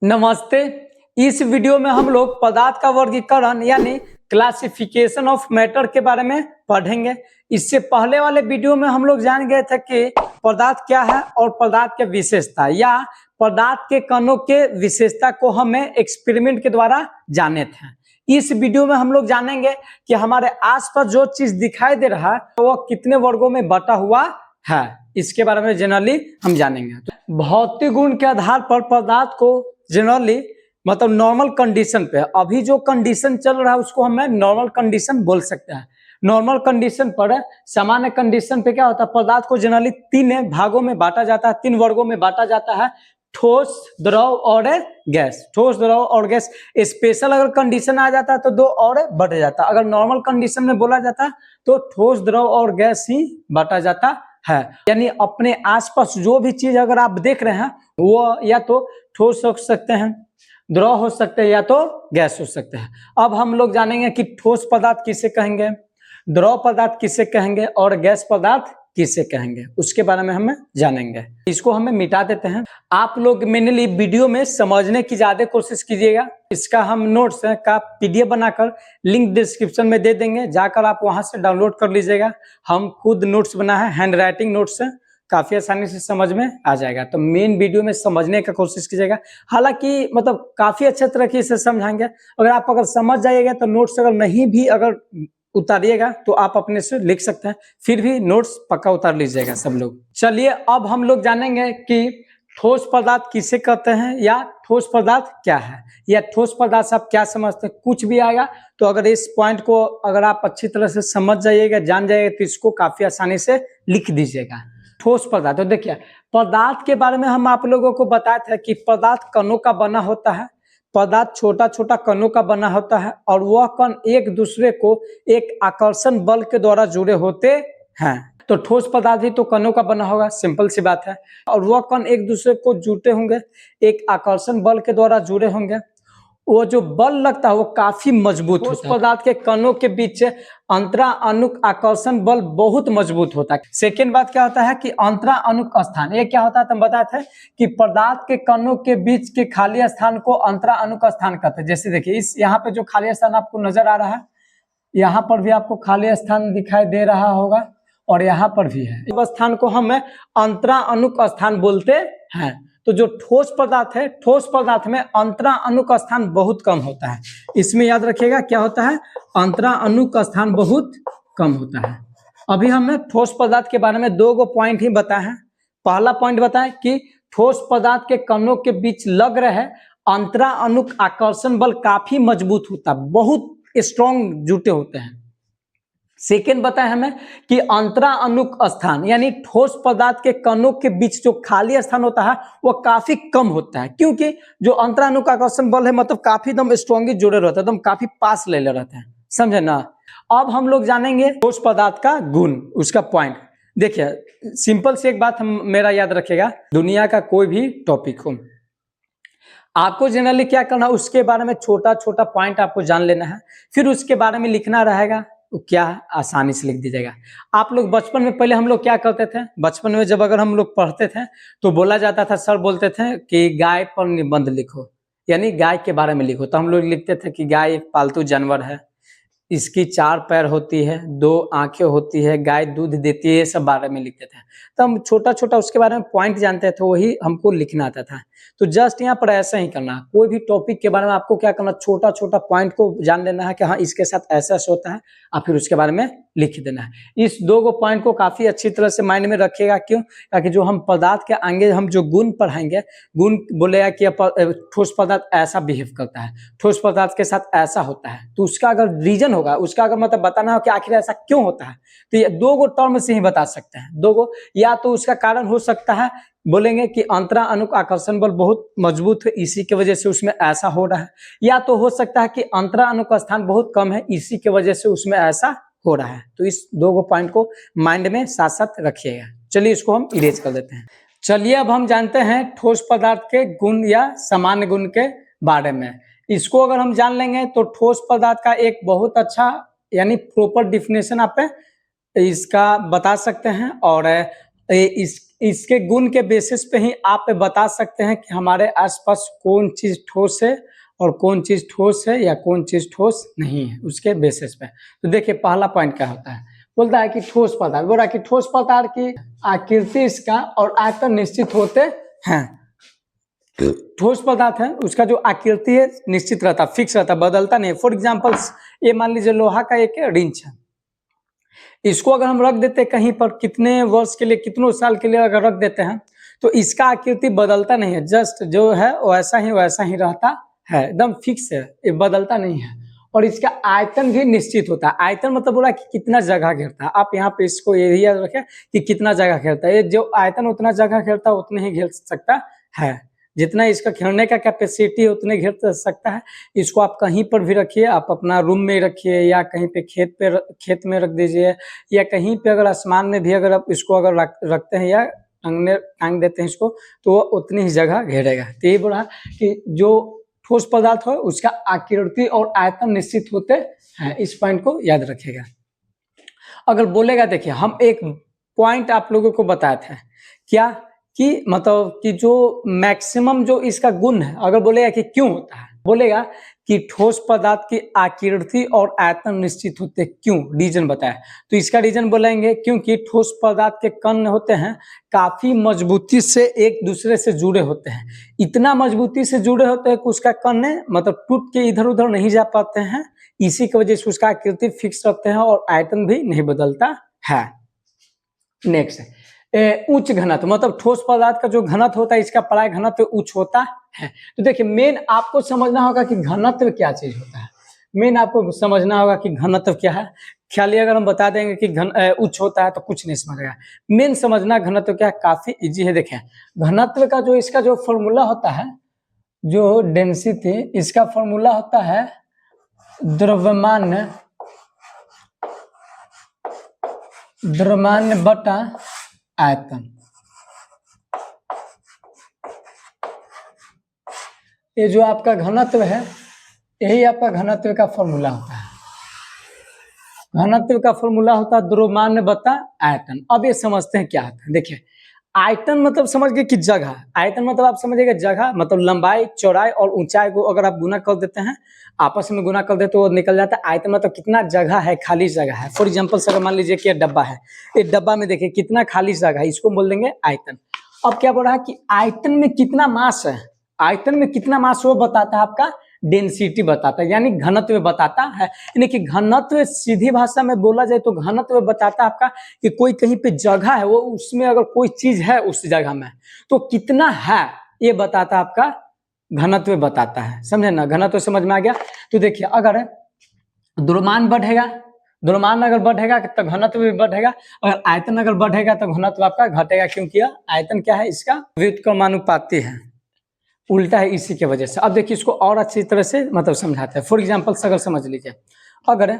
नमस्ते। इस वीडियो में हम लोग पदार्थ का वर्गीकरण यानी क्लासिफिकेशन ऑफ मैटर के बारे में पढ़ेंगे। इससे पहले वाले वीडियो में हम लोग जान गए थे कि पदार्थ क्या है और पदार्थ के विशेषता या पदार्थ के कणों के विशेषता को हमें एक्सपेरिमेंट के द्वारा जाने थे। इस वीडियो में हम लोग जानेंगे कि हमारे आसपास जो चीज दिखाई दे रहा है वो कितने वर्गों में बटा हुआ है, इसके बारे में जनरली हम जानेंगे। भौतिक गुण के आधार पर पदार्थ को जनरली मतलब नॉर्मल कंडीशन पे, अभी जो कंडीशन चल रहा है उसको हमें नॉर्मल कंडीशन बोल सकते हैं। नॉर्मल कंडीशन पर सामान्य कंडीशन पे क्या होता है, पदार्थ को जनरली तीन भागों में बांटा जाता है, तीन वर्गों में बांटा जाता है, ठोस, द्रव और गैस। ठोस, द्रव और गैस। स्पेशल अगर कंडीशन आ जाता है तो दो और बढ़ जाता है। अगर नॉर्मल कंडीशन में बोला जाता है तो ठोस, द्रव और गैस ही बांटा जाता है। यानी अपने आसपास जो भी चीज अगर आप देख रहे हैं वो या तो ठोस हो सकते हैं, द्रव हो सकते हैं या तो गैस हो सकते हैं। अब हम लोग जानेंगे कि ठोस पदार्थ किसे कहेंगे, द्रव पदार्थ किसे कहेंगे और गैस पदार्थ किसे कहेंगे, उसके बारे में हम जानेंगे। इसको हमें मिटा देते हैं। आप लोग मेनली वीडियो में समझने की ज्यादा कोशिश कीजिएगा। इसका हम नोट्स का पीडीएफ बनाकर लिंक डिस्क्रिप्शन में दे देंगे, जाकर आप वहां से डाउनलोड कर लीजिएगा। हम खुद नोट्स बना है, हैंड राइटिंग नोट्स है, काफी आसानी से समझ में आ जाएगा। तो मेन वीडियो में समझने का कोशिश कीजिएगा। हालांकि मतलब काफी अच्छे तरीके से समझाएंगे। अगर समझ जाइएगा तो नोट्स अगर नहीं भी अगर उतारिएगा तो आप अपने से लिख सकते हैं, फिर भी नोट्स पक्का उतार लीजिएगा सब लोग। चलिए अब हम लोग जानेंगे कि ठोस पदार्थ किसे कहते हैं या ठोस पदार्थ क्या है, या ठोस पदार्थ से आप क्या समझते हैं। कुछ भी आएगा तो अगर इस पॉइंट को अगर आप अच्छी तरह से समझ जाइएगा, जान जाइएगा, तो इसको काफी आसानी से लिख दीजिएगा। ठोस पदार्थ, तो देखिए पदार्थ के बारे में हम आप लोगों को बताए थे कि पदार्थ कणों का बना होता है। पदार्थ छोटा छोटा कणों का बना होता है और वह कण एक दूसरे को एक आकर्षण बल के द्वारा जुड़े होते हैं। तो ठोस पदार्थ ही तो कणों का बना होगा, सिंपल सी बात है। और वह कण एक दूसरे को जुड़ते होंगे, एक आकर्षण बल के द्वारा जुड़े होंगे। वो जो बल लगता है वो काफी मजबूत होता है। पदार्थ के कणों के बीच अंतरा अनुक आकर्षण बल बहुत मजबूत होता है। सेकेंड बात क्या होता है कि अंतरा अनुक स्थान, ये क्या होता है तुम बताए थे कि पदार्थ के कणों के बीच के खाली स्थान को अंतरा अनुक स्थान कहते हैं। जैसे देखिए इस यहाँ पे जो खाली स्थान आपको नजर आ रहा है, यहाँ पर भी आपको खाली स्थान दिखाई दे रहा होगा और यहाँ पर भी है। इस स्थान को हम अंतरा अनुक स्थान बोलते हैं। तो जो ठोस पदार्थ है, ठोस पदार्थ में अंतरा अनुक स्थान बहुत कम होता है। इसमें याद रखिएगा क्या होता है, अंतरा अनुक स्थान बहुत कम होता है। अभी हमने ठोस पदार्थ के बारे में दो पॉइंट ही बताए हैं। पहला पॉइंट बताएं कि ठोस पदार्थ के कणों के बीच लग रहे अंतरा अनुक आकर्षण बल काफी मजबूत होता है, बहुत स्ट्रॉन्ग जुटे होते हैं। सेकेंड बताएं हमें कि अंतरा अनुक स्थान यानी ठोस पदार्थ के कणों के बीच जो खाली स्थान होता है वो काफी कम होता है, क्योंकि जो अंतरा अनुक आकर्षण बल है मतलब काफी एकदम स्ट्रॉन्गली जुड़े रहते हैं, एकदम काफी पास ले रहते हैं, समझे ना। अब हम लोग जानेंगे ठोस पदार्थ का गुण, उसका पॉइंट। देखिए सिंपल से एक बात हम मेरा याद रखिएगा, दुनिया का कोई भी टॉपिक हो आपको जनरली क्या करना है, उसके बारे में छोटा छोटा पॉइंट आपको जान लेना है, फिर उसके बारे में लिखना रहेगा। तो क्या आसानी से लिख दीजिएगा। आप लोग बचपन में पहले हम लोग क्या करते थे, बचपन में जब अगर हम लोग पढ़ते थे तो बोला जाता था, सर बोलते थे कि गाय पर निबंध लिखो, यानी गाय के बारे में लिखो। तो हम लोग लिखते थे कि गाय एक पालतू जानवर है, इसकी 4 पैर होती है, 2 आंखें होती है, गाय दूध देती है, ये सब बारे में लिखते थे। तो हम छोटा छोटा उसके बारे में पॉइंट जानते थे, वही हमको लिखना आता था। तो जस्ट यहाँ पर ऐसा ही करना, कोई भी टॉपिक के बारे में आपको क्या करना, छोटा छोटा पॉइंट को जान लेना है कि हाँ इसके साथ ऐसा होता है, और फिर उसके बारे में लिख देना है। इस दो पॉइंट को काफी अच्छी तरह से माइंड में रखिएगा। क्यों? ताकि जो हम पदार्थ के आगे हम जो गुण पढ़ाएंगे, गुण बोलेगा कि ठोस पदार्थ ऐसा बिहेव करता है, ठोस पदार्थ के साथ ऐसा होता है, तो उसका अगर रीजन होगा, उसका अगर मतलब बताना हो कि आखिर ऐसा क्यों होता है, तो ये दो टर्म से ही बता सकते हैं। दो या तो उसका कारण हो सकता है, बोलेंगे कि अंतरा अनुक आकर्षण बल बहुत मजबूत है, इसी की वजह से उसमें ऐसा हो रहा है, या तो हो सकता है कि अंतरा अनुक स्थान बहुत कम है, इसी की वजह से उसमें ऐसा हो रहा है। तो इस दो पॉइंट को माइंड में साथ साथ रखिएगा। चलिए इसको हम इरेज कर देते हैं। चलिए अब हम जानते हैं ठोस पदार्थ के गुण या सामान्य गुण के बारे में। इसको अगर हम जान लेंगे तो ठोस पदार्थ का एक बहुत अच्छा यानी प्रॉपर डिफिनेशन आप इसका बता सकते हैं, और इस इसके गुण के बेसिस पे ही आप बता सकते हैं कि हमारे आसपास कौन चीज ठोस है और कौन चीज ठोस है या कौन चीज ठोस नहीं है, उसके बेसिस पे। तो देखिए पहला पॉइंट क्या होता है, बोलता है कि ठोस पदार्थ, बोल रहा है कि ठोस पदार्थ की आकृति इसका और आयतन निश्चित होते हैं। ठोस पदार्थ है उसका जो आकृति है निश्चित रहता, फिक्स रहता, बदलता नहीं। फॉर एग्जाम्पल ये मान लीजिए लोहा का एक रिंच है, इसको अगर हम रख देते हैं कहीं पर कितने वर्ष के लिए, कितनों साल के लिए अगर रख देते हैं तो इसका आकृति बदलता नहीं है, जस्ट जो है वैसा ही रहता है, एकदम फिक्स है, ये बदलता नहीं है। और इसका आयतन भी निश्चित होता है। आयतन मतलब बोला कि कितना जगह घेरता है, आप यहाँ पे इसको ये याद रखें कि कितना जगह घेरता है, ये जो आयतन उतना जगह घेरता है उतने ही घेर सकता है, जितना इसका घेरने का कैपेसिटी है उतने घेर सकता है। इसको आप कहीं पर भी रखिए, आप अपना रूम में रखिए या कहीं पे खेत में रख दीजिए, या कहीं पे अगर आसमान में भी अगर आप इसको अगर रखते हैं या टांग देते हैं इसको, तो वो उतनी ही जगह घेरेगा। तो ये बोला कि जो ठोस पदार्थ हो उसका आकृति और आयतन निश्चित होते हैं, इस पॉइंट को याद रखिएगा। अगर बोलेगा, देखिए हम एक पॉइंट आप लोगों को बताए थे क्या, कि मतलब कि जो मैक्सिमम जो इसका गुण है, अगर बोलेगा कि क्यों होता है, बोलेगा कि ठोस पदार्थ की आकृति और आयतन निश्चित होते, क्यों, रीजन बताया। तो इसका रीजन बोलेंगे क्योंकि ठोस पदार्थ के कण होते हैं काफी मजबूती से एक दूसरे से जुड़े होते हैं, इतना मजबूती से जुड़े होते हैं कि उसका कण मतलब टूट के इधर उधर नहीं जा पाते हैं, इसी की वजह से उसका आकृति फिक्स रखते हैं और आयतन भी नहीं बदलता है। नेक्स्ट है उच्च घनत्व, मतलब ठोस पदार्थ का जो घनत्व होता है इसका पराय घनत्व उच्च होता है। तो देखिए मेन आपको समझना होगा कि घनत्व क्या चीज होता है, मेन आपको समझना होगा कि घनत्व क्या है। खाली अगर हम बता देंगे कि उच्च होता है तो कुछ नहीं समझेगा। मेन समझना घनत्व क्या है, काफी इजी है। देखें घनत्व का जो इसका जो फॉर्मूला होता है, जो डेंसिटी, इसका फॉर्मूला होता है द्रव्यमान बटा आयतन। ये जो आपका घनत्व है यही आपका घनत्व का फॉर्मूला होता है। घनत्व का फॉर्मूला होता है द्रव्यमान बटा आयतन। अब ये समझते हैं क्या होता है। देखिए आयतन मतलब समझ गए कि जगह, आयतन मतलब आप समझिएगा जगह, मतलब लंबाई, चौड़ाई और ऊंचाई को अगर आप गुना कर देते हैं, आपस में गुना कर देते तो वो निकल जाता है आयतन, मतलब कितना जगह है, खाली जगह है। फॉर एग्जांपल अगर मान लीजिए कि ये डब्बा है, इस डब्बा में देखिए कितना खाली जगह है, इसको बोल देंगे आयतन। अब क्या बोल रहा है कि आयतन में कितना मास है, आयतन में कितना मास वो बताता है आपका डेंसिटी बताता है, यानी घनत्व बताता है। यानी कि घनत्व सीधी भाषा में बोला जाए तो घनत्व बताता है आपका कि कोई कहीं पे जगह है, वो उसमें अगर कोई चीज है उस जगह में तो कितना है, ये बताता है आपका घनत्व बताता है। समझे ना, घनत्व समझ में आ गया। तो देखिए अगर द्रव्यमान बढ़ेगा, द्रव्यमान अगर बढ़ेगा तो घनत्व भी बढ़ेगा, अगर आयतन अगर बढ़ेगा तो घनत्व आपका घटेगा, क्योंकि आयतन क्या है, इसका व्युत्क्रमानुपाती है, उल्टा है, इसी के वजह से। अब देखिए इसको और अच्छी तरह से मतलब समझाते हैं। फॉर एग्जांपल अगर समझ लीजिए, अगर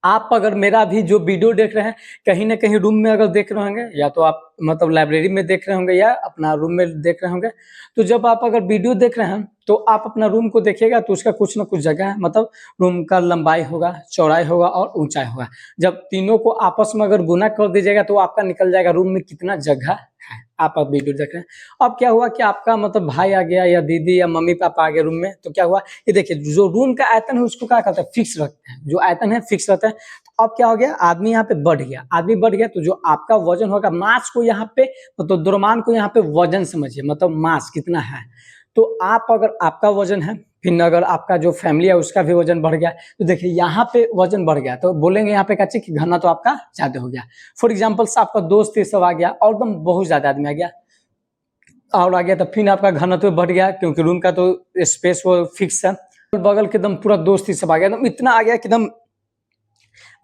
आप अगर मेरा भी जो वीडियो देख रहे हैं कहीं ना कहीं रूम में अगर देख रहे होंगे, या तो आप मतलब लाइब्रेरी में देख रहे होंगे या अपना रूम में देख रहे होंगे, तो जब आप अगर वीडियो देख रहे हैं तो आप अपना रूम को देखिएगा तो उसका कुछ ना कुछ जगह है, मतलब रूम का लंबाई होगा, चौड़ाई होगा और ऊंचाई होगा। जब तीनों को आपस में अगर गुना कर दीजिएगा तो आपका निकल जाएगा रूम में कितना जगह है। आप वीडियो देख रहे हैं, अब क्या हुआ कि आपका मतलब भाई आ गया या दीदी या मम्मी पापा आ गए रूम में, तो क्या हुआ, ये देखिए जो रूम का आयतन है उसको क्या कहते हैं, फिक्स रखते हैं, जो आयतन है फिक्स रहता है। तो अब क्या हो गया, आदमी यहाँ पे बढ़ गया, आदमी बढ़ गया तो जो आपका वजन होगा, मास को यहाँ पे मतलब द्रव्यमान को यहाँ पे वजन समझिए, मतलब मास कितना है। तो आप अगर आपका वजन है, फिर अगर आपका जो फैमिली है उसका भी वजन बढ़ गया, तो देखिए यहाँ पे वजन बढ़ गया तो बोलेंगे यहाँ पे क्या चीज, घना तो आपका ज्यादा हो गया। फॉर एग्जाम्पल आपका दोस्त ये सब आ गया और एकदम बहुत ज्यादा आदमी आ गया और आ गया, तो फिर आपका घनत्व बढ़ गया, क्योंकि रूम का तो स्पेस वो फिक्स है। बगल के एकदम पूरा दोस्त ही सब आ गया, एकदम इतना आ गया कि एकदम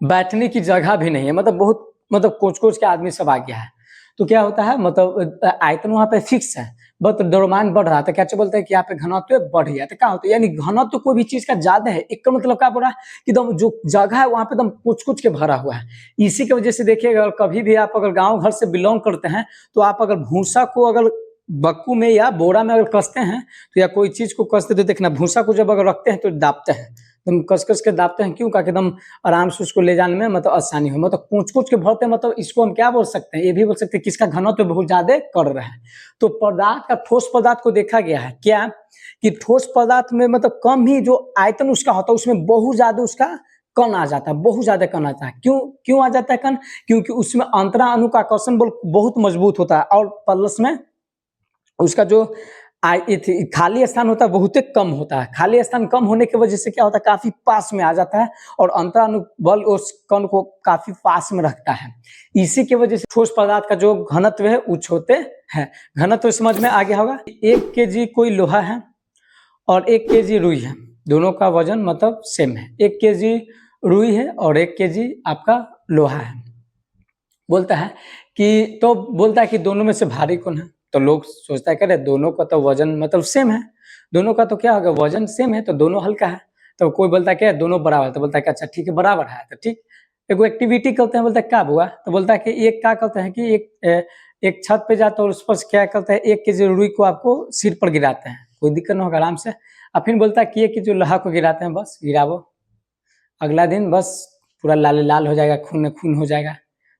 बैठने की जगह भी नहीं है, मतलब बहुत मतलब कोच के आदमी सब आ गया है। तो क्या होता है, मतलब आयतन वहां पे फिक्स है, बट द्रव्यमान बढ़ रहा था, क्या बोलते हैं कि यहाँ पे घनत्व बढ़ गया। तो क्या होता है, यानी घनत्व कोई भी चीज का ज्यादा है, एक का मतलब क्या बोल रहा है कि एकदम जो जगह है वहां पे एकदम कुछ के भरा हुआ है। इसी की वजह से देखिएगा कभी भी आप अगर गाँव घर से बिलोंग करते हैं तो आप अगर भूसा को अगर बक्कू में या बोरा में अगर कसते हैं तो या कोई चीज को कसते तो देखना, भूसा को जब अगर रखते हैं तो दाबते हैं, तुम कस कस के दाबते हैं क्यों, ताकि एकदम आराम से उसको ले जाने में मतलब आसानी हो, मतलब कूच कूच के भरते हैं, मतलब इसको हम क्या बोल सकते हैं, ये भी बोल सकते हैं कि इसका घनत्व बहुत ज्यादा कर रहा है। तो पदार्थ का ठोस पदार्थ को देखा गया है क्या कि ठोस पदार्थ में मतलब कम ही जो आयतन उसका होता है उसमें बहुत ज्यादा उसका कण आ जाता है, बहुत ज्यादा कण आता है। क्यों क्यों आ जाता है कण? क्योंकि उसमें अंतरा अणु का आकर्षण बल बहुत मजबूत होता है और प्लस में उसका जो खाली स्थान होता है बहुत कम होता है। खाली स्थान कम होने की वजह से क्या होता है, काफी पास में आ जाता है और अंतरानु बल उस कण को काफी पास में रखता है। इसी की वजह से ठोस पदार्थ का जो घनत्व है उच्च होते हैं। घनत्व समझ में आ गया होगा। 1 केजी कोई लोहा है और 1 केजी रुई है, दोनों का वजन मतलब सेम है। 1 केजी रुई है और 1 केजी आपका लोहा है। बोलता है कि तो बोलता है कि दोनों में से भारी कौन है? तो लोग सोचता है करे दोनों का तो वजन मतलब सेम है, दोनों का तो क्या होगा वजन सेम है, तो दोनों हल्का है। तो कोई बोलता है क्या दोनों बराबर, तो बोलता है कि अच्छा ठीक है बराबर है, तो ठीक एगो एक्टिविटी करते हैं। बोलता है क्या हुआ? तो बोलता है कि एक क्या करते हैं कि एक छत पे जाते हैं और उस पर क्या करते हैं 1 केजी रुई को आपको सिर पर गिराते हैं, कोई दिक्कत नहीं होगा आराम से। और फिर बोलता है कि 1 केजी लोहा को गिराते हैं, बस गिरावो, अगला दिन बस पूरा लाल लाल हो जाएगा, खून खून हो जाएगा।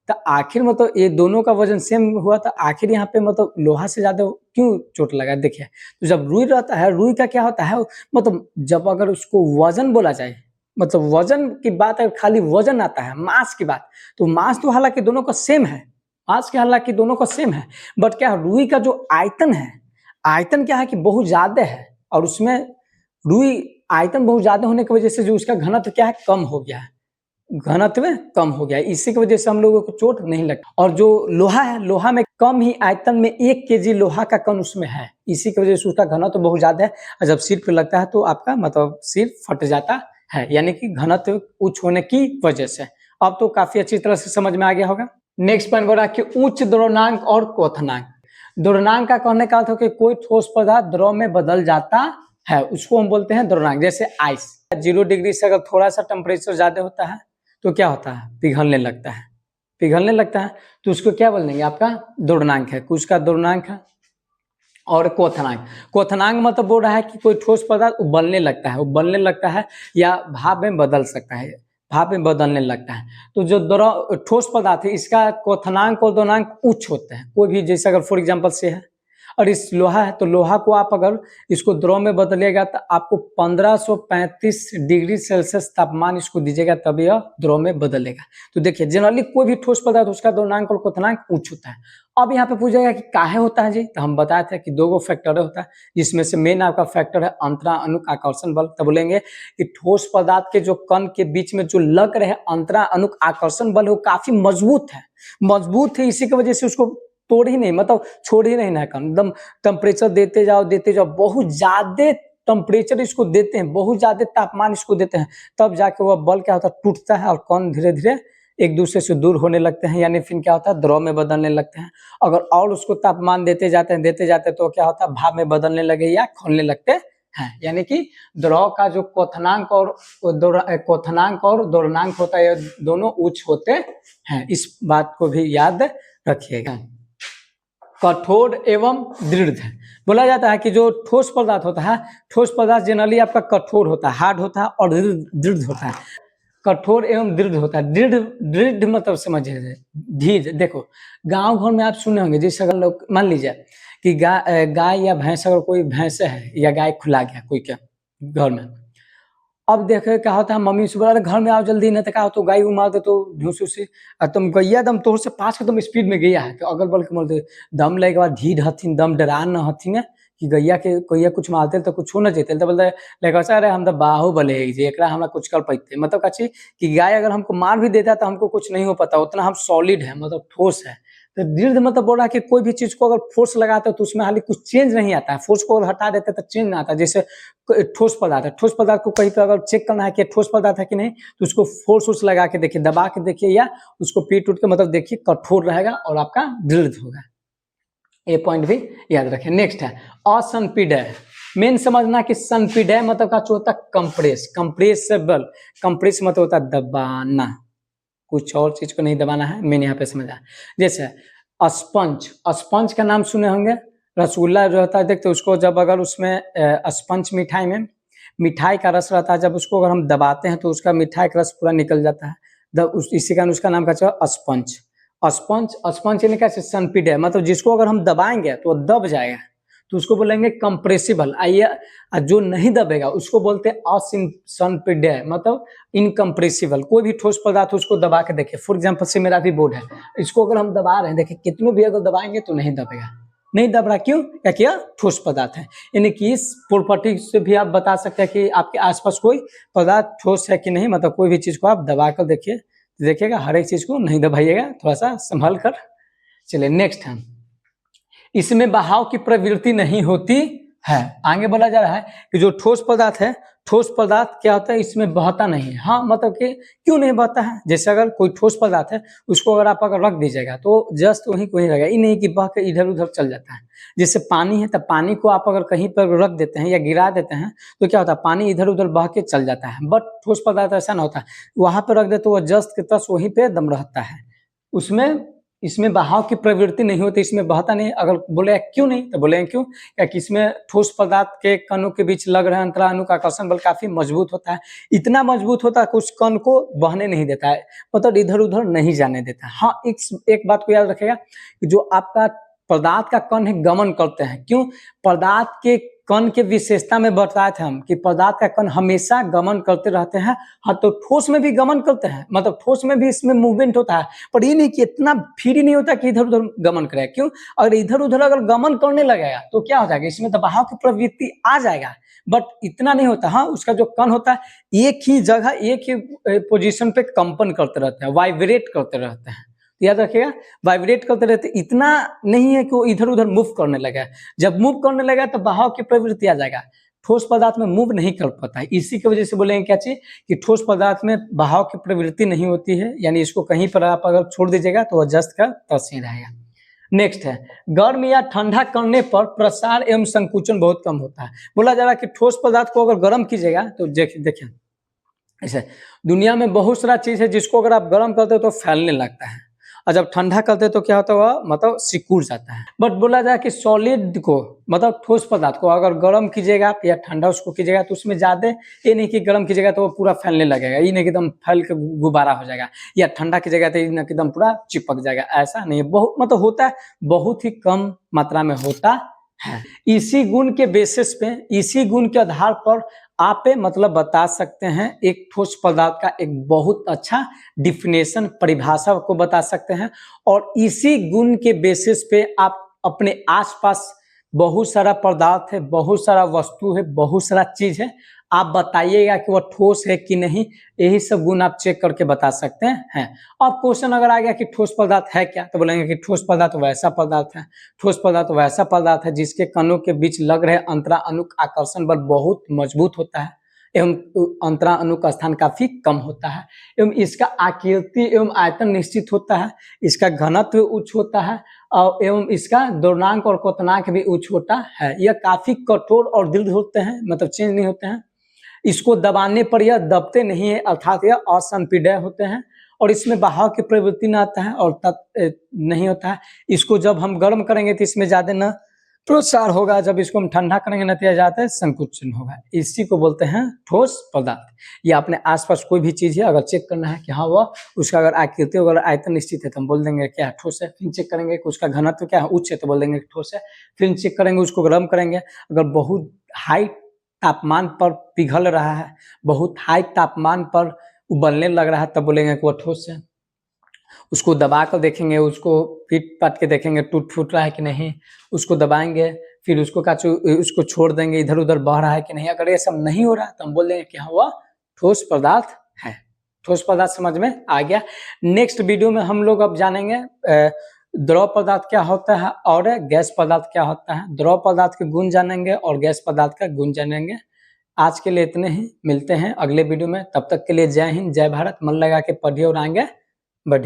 तो आखिर मतलब ये दोनों का वजन सेम हुआ, तो आखिर यहाँ पे मतलब लोहा से ज्यादा क्यों चोट लगा? देखिए तो जब रुई रहता है, रुई का क्या होता है मतलब जब अगर उसको वजन बोला जाए, मतलब वजन की बात है, खाली वजन आता है, मास की बात, तो मास तो हालांकि दोनों का सेम है, मास के हालांकि दोनों का सेम है, बट क्या रुई का जो आयतन है, आयतन क्या है कि बहुत ज्यादा है, और उसमें रुई आयतन बहुत ज्यादा होने की वजह से जो उसका घनत्व क्या है कम हो गया है, घनत्व कम हो गया, इसी की वजह से हम लोगों को चोट नहीं लगती। और जो लोहा है, लोहा में कम ही आयतन में 1 केजी लोहा का कण उसमें है, इसी की वजह से उसका घनत्व बहुत ज्यादा है, और जब सिर पे लगता है तो आपका मतलब सिर फट जाता है, यानी कि घनत्व उच्च होने की वजह से। अब तो काफी अच्छी तरह से समझ में आ गया होगा। नेक्स्ट पॉइंट बोल रहा है कि उच्च द्रव्यनांक और क्वथनांक। द्रव्यनांक का कहने का अर्थ है कि कोई ठोस पदार्थ द्रव में बदल जाता है, उसको हम बोलते हैं द्रव्यनांक। जैसे आइस 0 डिग्री से अगर थोड़ा सा टेम्परेचर ज्यादा होता है तो क्या होता है, पिघलने लगता है, पिघलने लगता है, तो उसको क्या बोल देंगे, आपका द्रव्यनांक है, कुछ का द्रव्यनांक है। और क्वथनांक, क्वथनांक मतलब बोल रहा है कि कोई ठोस पदार्थ उबलने लगता है, उबलने लगता है या भाप में बदल सकता है, भाप में बदलने लगता है। तो जो द्रव ठोस पदार्थ है इसका क्वथनांक और द्रव्यनांक उच्च होते हैं। कोई भी जैसे अगर फॉर एग्जांपल से है, और इस लोहा है तो लोहा को आप अगर इसको द्रव में बदलिएगा तो आपको 1535 डिग्री सेल्सियस तापमान इसको दीजिएगा तब यह द्रव में बदलेगा। तो देखिए जनरली कोई भी ठोस पदार्थ उसका द्रव्यनांक और क्वथनांक उच्च होता है। अब यहाँ पे पूछेगा कि काहे होता है जी, तो हम बताए थे कि 2 फैक्टर होता है, जिसमें से मेन आपका फैक्टर है अंतरा अणुक आकर्षण बल। तो बोलेंगे कि ठोस पदार्थ के जो कण के बीच में जो लग रहे अंतरा अणुक आकर्षण बल वो काफी मजबूत है, मजबूत है, इसी की वजह से उसको तोड़ ही नहीं, मतलब छोड़ ही नहीं ना कण, एकदम टेम्परेचर देते जाओ, बहुत ज्यादा टेम्परेचर इसको देते हैं, बहुत ज्यादा तापमान इसको देते हैं, तब जाके वह बल क्या होता है टूटता है और कण धीरे धीरे एक दूसरे से दूर होने लगते हैं, यानी फिर क्या होता है द्रव में बदलने लगते हैं। अगर और उसको तापमान देते जाते हैं तो क्या होता है भाप में बदलने लगे या खोलने लगते हैं। यानी कि द्रव का जो क्वथनांक और द्रव्यनांक होता है ये दोनों उच्च होते हैं, इस बात को भी याद रखिएगा। कठोर एवं दृढ़, बोला जाता है कि जो ठोस पदार्थ होता है, ठोस पदार्थ जनरली आपका कठोर होता है, हार्ड होता है, और दृढ़ होता है। कठोर एवं दृढ़ होता है। दृढ़ दृढ़ मतलब समझिए धीर। देखो गांव घर में आप सुने होंगे, जैसे अगर लोग मान लीजिए कि गाय या भैंस, अगर कोई भैंस है या गाय खुला गया कोई क्या घर में, अब देखे क्या होता है मम्मी से बोला घर में आओ जल्दी, नहीं तो क्या तो गाय मार दे तो ढूंस उसी, तुम गैया दम तोर से 5 कदम स्पीड में गैया है, तो अगल बगल के बोलते दम लगे के बाद धीर हथिन, दम डरा न हथिन कि गैया के कोई कुछ मारते तो कुछ हो न जेते, तो बोलते लेकिन अरे हम तो बाहुबली है जी, एकरा हमरा कुछ कर पाते, मतलब कची कि गाय अगर हमको मार भी देता तो हमको कुछ नहीं हो पाता, उतना हम सॉलिड है, मतलब ठोस है। तो दृढ़ मतलब बोल रहा है कि कोई भी चीज को अगर फोर्स लगाते हो तो उसमें हाली कुछ चेंज नहीं आता है, फोर्स को अगर हटा देते तो चेंज नहीं आता। जैसे ठोस पदार्थ है, ठोस पदार्थ को कहीं पे अगर चेक करना है कि ठोस पदार्थ है कि नहीं, तो उसको फोर्स लगा के देखिए, दबा के देखिए, या उसको पीट उठ के मतलब देखिए कठोर रहेगा और आपका दृढ़ होगा। ये पॉइंट भी याद रखें। नेक्स्ट है असंपीडय। मेन समझना कि संपीडय मतलब का होता है कंप्रेस, कंप्रेसिबल, कंप्रेस मतलब होता है दबाना, कुछ और चीज को नहीं दबाना है, मैंने यहाँ पे समझा। जैसे स्पंज, स्पंज का नाम सुने होंगे, रसगुल्ला जो होता है देखते उसको जब अगर उसमें स्पंज मिठाई में मिठाई का रस रहता है, जब उसको अगर हम दबाते हैं तो उसका मिठाई का रस पूरा निकल जाता है। इसी कारण उसका नाम क्या है, स्पंज। स्पंज स्पंज यानी क्या, सनपिड है, मतलब जिसको अगर हम दबाएंगे तो वो दब जाएगा, तो उसको बोलेंगे कंप्रेसिबल। आइए, जो नहीं दबेगा उसको बोलते हैं असनपिड, मतलब इनकम्प्रेसिबल। कोई भी ठोस पदार्थ उसको दबा के देखिए, फॉर एग्जाम्पल से मेरा भी बोर्ड है, इसको अगर हम दबा रहे हैं, देखिए कितनों भी अगर दबाएंगे तो नहीं दबेगा, नहीं दब रहा, क्यों? क्या किया, ठोस पदार्थ है। यानी कि इस प्रॉपर्टी से भी आप बता सकते हैं कि आपके आसपास कोई पदार्थ ठोस है कि नहीं, मतलब कोई भी चीज को आप दबा कर देखिए, देखिएगा हर एक चीज को नहीं दबाइएगा, थोड़ा सा संभल कर। चलिए नेक्स्ट है, इसमें बहाव की प्रवृत्ति नहीं होती है। आगे बोला जा रहा है कि जो ठोस पदार्थ है, ठोस पदार्थ क्या होता है, इसमें बहता नहीं है। हाँ, मतलब कि क्यों नहीं बहता है, जैसे अगर कोई ठोस पदार्थ है, उसको अगर आप अगर रख दीजिएगा तो जस्ट वहीं को ही रहेगा, ये नहीं कि बह के इधर उधर चल जाता है। जैसे पानी है, तो पानी को आप अगर कहीं पर रख देते हैं या गिरा देते हैं तो क्या होता है, पानी इधर उधर बह के चल जाता है। बट ठोस पदार्थ ऐसा ना होता है, वहां पर रख दे तो वह जस्ट के तस वहीं पे दम रहता है, उसमें इसमें बहाव की प्रवृत्ति नहीं होती, इसमें बहता नहीं। अगर बोले क्यों नहीं, तो बोले क्यों, कि इसमें ठोस पदार्थ के कणों के बीच लग रहे अंतरानु का आकर्षण बल काफी मजबूत होता है, इतना मजबूत होता है कि उस कण को बहने नहीं देता है, मतलब इधर उधर नहीं जाने देता है। हाँ, एक बात को याद रखेगा कि जो आपका पदार्थ का कण है गमन करते हैं, क्यों? पदार्थ के कण के विशेषता में बताए थे हम कि पदार्थ का कण हमेशा गमन करते रहते हैं। हाँ, तो ठोस में भी गमन करते हैं, मतलब ठोस में भी इसमें मूवमेंट होता है, पर ये नहीं कि इतना फ्री नहीं होता कि इधर उधर गमन करे। क्यों? अगर इधर उधर अगर गमन करने लगेगा तो क्या हो जाएगा, इसमें दबाव की प्रवृत्ति आ जाएगा, बट इतना नहीं होता। हाँ, उसका जो कण होता है एक ही जगह एक ही पोजीशन पे कंपन करते रहते हैं, वाइब्रेट करते रहते हैं, याद रखिएगा, वाइब्रेट करते रहते, इतना नहीं है कि वो इधर उधर मूव करने लगा। जब मूव करने लगा तो बहाव की प्रवृत्ति आ जाएगा, ठोस पदार्थ में मूव नहीं कर पाता है। इसी की वजह से बोलेंगे क्या चीज, कि ठोस पदार्थ में बहाव की प्रवृत्ति नहीं होती है, यानी इसको कहीं पर आप अगर छोड़ दीजिएगा तो वह जस्ट का तस ही रहेगा। नेक्स्ट है, गर्म या ठंडा करने पर प्रसार एवं संकुचन बहुत कम होता है। बोला जा रहा है कि ठोस पदार्थ को अगर गर्म कीजिएगा तो देखिए ऐसे दुनिया में बहुत सारा चीज है जिसको अगर आप गर्म करते हो तो फैलने लगता है, और जब ठंडा करते हो तो क्या होता है, मतलब सिकुड़ जाता है। बट बोला जाए कि सॉलिड को, मतलब ठोस पदार्थ को अगर गर्म कीजिएगा या ठंडा उसको कीजिएगा तो उसमें ज्यादा ये नहीं कि गर्म कीजिएगा तो वो पूरा फैलने लगेगा, ये नहीं कि एकदम फैल के गुब्बारा हो जाएगा, या ठंडा कीजिएगा तो एकदम पूरा चिपक जाएगा, ऐसा नहीं है। बहुत मतलब होता है, बहुत ही कम मात्रा में होता है। इसी गुण के बेसिस पे, इसी गुण के आधार पर आप मतलब बता सकते हैं एक ठोस पदार्थ का एक बहुत अच्छा डिफिनेशन, परिभाषा को बता सकते हैं, और इसी गुण के बेसिस पे आप अपने आसपास बहुत सारा पदार्थ है, बहुत सारा वस्तु है, बहुत सारा चीज है, आप बताइएगा कि वह ठोस है कि नहीं, यही सब गुण आप चेक करके बता सकते हैं। अब क्वेश्चन अगर आ गया कि ठोस पदार्थ है क्या, तो बोलेंगे कि ठोस पदार्थ वैसा पदार्थ है, ठोस पदार्थ वैसा पदार्थ है जिसके कणों के बीच लग रहे अंतरा अणु आकर्षण बल बहुत मजबूत होता है एवं अंतरा अणु का स्थान काफी कम होता है, एवं इसका आकृति एवं आयतन निश्चित होता है, इसका घनत्व उच्च होता है, और एवं इसका द्रव्यंक और क्वथनांक भी उच्च होता है। यह काफी कठोर और दृढ़ होते हैं, मतलब चेंज नहीं होते हैं। इसको दबाने पर यह दबते नहीं है, अर्थात यह असंपीड्य होते हैं, और इसमें बहाव की प्रवृत्ति न आता है और नहीं होता है। इसको जब हम गर्म करेंगे तो इसमें ज्यादा न प्रसार होगा, जब इसको हम ठंडा करेंगे न तो ज्यादा संकुचन होगा। इसी को बोलते हैं ठोस पदार्थ। ये अपने आसपास कोई भी चीज है, अगर चेक करना है कि हाँ वह उसका अगर आकृति अगर आयतन निश्चित है तो हम बोल देंगे क्या ठोस है। फिर चेक करेंगे कि उसका घनत्व क्या है, उच्च है, तो बोल देंगे ठोस है। फिर चेक करेंगे उसको गर्म करेंगे, अगर बहुत हाई तापमान पर पिघल रहा है, बहुत हाई तापमान पर उबलने लग रहा है, तब बोलेंगे कि वह ठोस है। उसको दबा कर देखेंगे, उसको पीट पाट के देखेंगे टूट फूट रहा है कि नहीं, उसको दबाएंगे, फिर उसको छोड़ देंगे, इधर उधर बह रहा है कि नहीं। अगर ये सब नहीं हो रहा है तो हम बोल देंगे कि हाँ वह ठोस पदार्थ है। ठोस पदार्थ समझ में आ गया। नेक्स्ट वीडियो में हम लोग अब जानेंगे द्रव पदार्थ क्या होता है और गैस पदार्थ क्या होता है। द्रव पदार्थ के गुण जानेंगे और गैस पदार्थ का गुण जानेंगे। आज के लिए इतने ही, मिलते हैं अगले वीडियो में। तब तक के लिए जय हिंद, जय भारत। मन लगा के पढ़िए और आएंगे